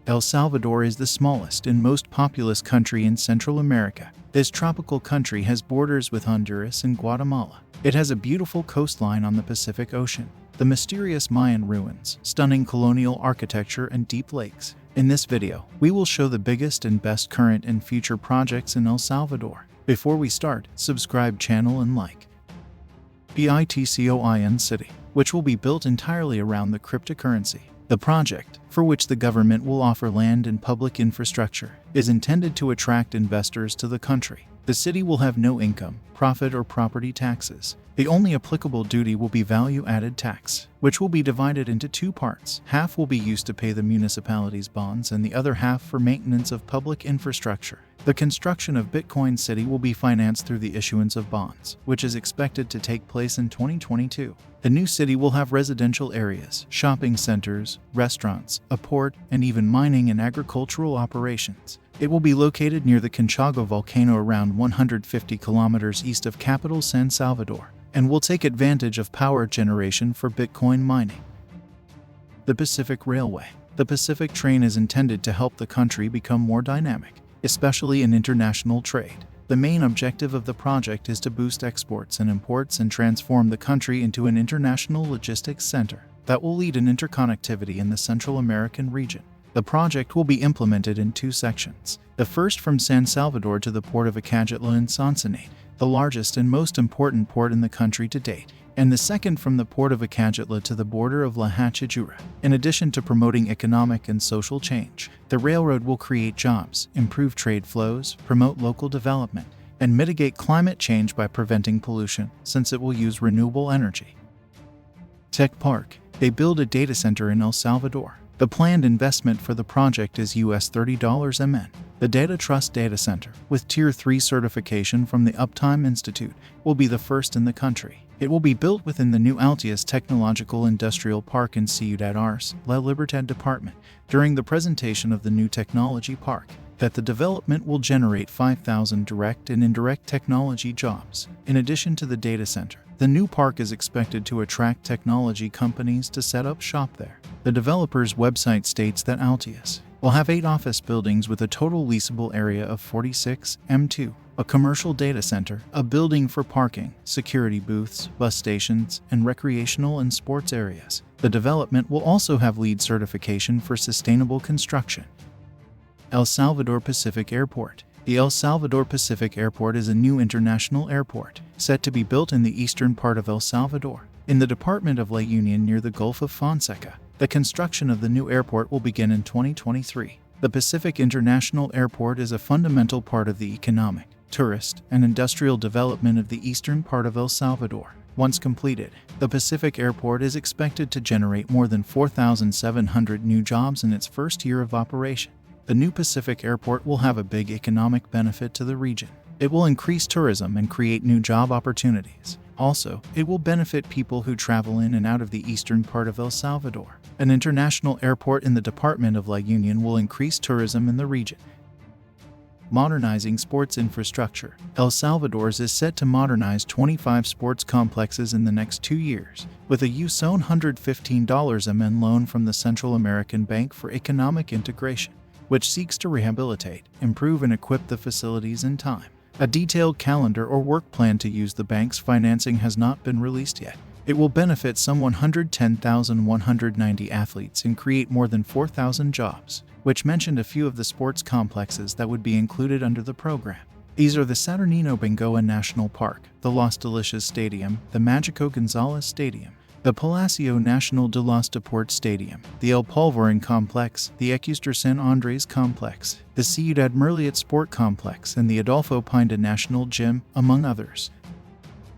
El Salvador is the smallest and most populous country in Central America. This tropical country has borders with Honduras and Guatemala. It has a beautiful coastline on the Pacific Ocean, the mysterious Mayan ruins, stunning colonial architecture, and deep lakes. In this video, we will show the biggest and best current and future projects in El Salvador. Before we start, subscribe channel and like. PITCOIN City, which will be built entirely around the cryptocurrency. The project, for which the government will offer land and public infrastructure, is intended to attract investors to the country. The city will have no income, profit, or property taxes. The only applicable duty will be value-added tax, which will be divided into two parts. Half will be used to pay the municipality's bonds and the other half for maintenance of public infrastructure. The construction of Bitcoin City will be financed through the issuance of bonds, which is expected to take place in 2022. The new city will have residential areas, shopping centers, restaurants, a port, and even mining and agricultural operations. It will be located near the Conchaga volcano around 150 kilometers east of capital San Salvador, and will take advantage of power generation for Bitcoin mining. The Pacific Railway. The Pacific Train is intended to help the country become more dynamic, especially in international trade. The main objective of the project is to boost exports and imports and transform the country into an international logistics center that will lead in interconnectivity in the Central American region. The project will be implemented in two sections. The first from San Salvador to the Port of Acajutla in Sonsonate, the largest and most important port in the country to date, and the second from the Port of Acajutla to the border of La Hachijura. In addition to promoting economic and social change, the railroad will create jobs, improve trade flows, promote local development, and mitigate climate change by preventing pollution, since it will use renewable energy. Tech Park. They build a data center in El Salvador. The planned investment for the project is $30 million. The Data Trust Data Center, with Tier 3 certification from the Uptime Institute, will be the first in the country. It will be built within the new Altius Technological Industrial Park in Ciudad Arce, La Libertad Department. During the presentation of the new technology park, that the development will generate 5,000 direct and indirect technology jobs. In addition to the data center, the new park is expected to attract technology companies to set up shop there. The developer's website states that Altius will have 8 office buildings with a total leasable area of 46 m², a commercial data center, a building for parking, security booths, bus stations, and recreational and sports areas. The development will also have LEED certification for sustainable construction. El Salvador Pacific Airport. The El Salvador Pacific Airport is a new international airport, set to be built in the eastern part of El Salvador, in the department of La Unión near the Gulf of Fonseca. The construction of the new airport will begin in 2023. The Pacific International Airport is a fundamental part of the economic, tourist, and industrial development of the eastern part of El Salvador. Once completed, the Pacific Airport is expected to generate more than 4,700 new jobs in its first year of operation. The new Pacific Airport will have a big economic benefit to the region. It will increase tourism and create new job opportunities. Also, it will benefit people who travel in and out of the eastern part of El Salvador. An international airport in the department of La Unión will increase tourism in the region. Modernizing sports infrastructure. El Salvador is set to modernize 25 sports complexes in the next 2 years, with a $115 million loan from the Central American Bank for Economic Integration, which seeks to rehabilitate, improve, and equip the facilities in time. A detailed calendar or work plan to use the bank's financing has not been released yet. It will benefit some 110,190 athletes and create more than 4,000 jobs, which mentioned a few of the sports complexes that would be included under the program. These are the Saturnino Bengoa National Park, the Los Delicias Stadium, the Magico Gonzalez Stadium, the Palacio Nacional de los Deportes Stadium, the El Polvorín Complex, the Ecuster San Andrés Complex, the Ciudad Merliot Sport Complex, and the Adolfo Pinda National Gym, among others.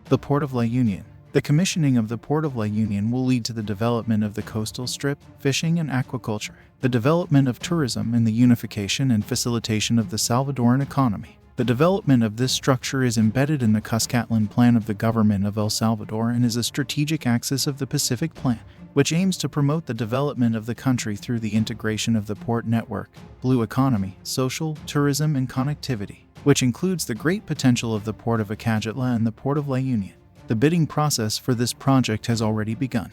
The Port of La Unión. The commissioning of the Port of La Unión will lead to the development of the coastal strip, fishing, and aquaculture, the development of tourism, and the unification and facilitation of the Salvadoran economy. The development of this structure is embedded in the Cuscatlan Plan of the government of El Salvador and is a strategic axis of the Pacific Plan, which aims to promote the development of the country through the integration of the port network, blue economy, social, tourism, and connectivity, which includes the great potential of the Port of Acajutla and the Port of La Unión. The bidding process for this project has already begun.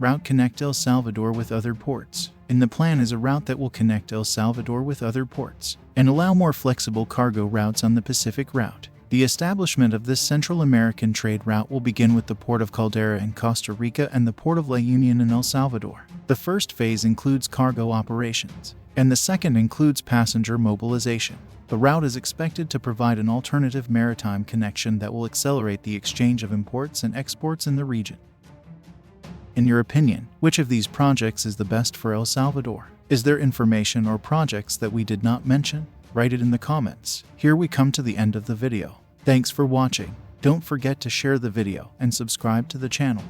Route connect El Salvador with other ports. In the plan is a route that will connect El Salvador with other ports and allow more flexible cargo routes on the Pacific route. The establishment of this Central American trade route will begin with the Port of Caldera in Costa Rica and the Port of La Unión in El Salvador. The first phase includes cargo operations, and the second includes passenger mobilization. The route is expected to provide an alternative maritime connection that will accelerate the exchange of imports and exports in the region. In your opinion, which of these projects is the best for El Salvador? Is there information or projects that we did not mention? Write it in the comments. Here we come to the end of the video. Thanks for watching. Don't forget to share the video and subscribe to the channel.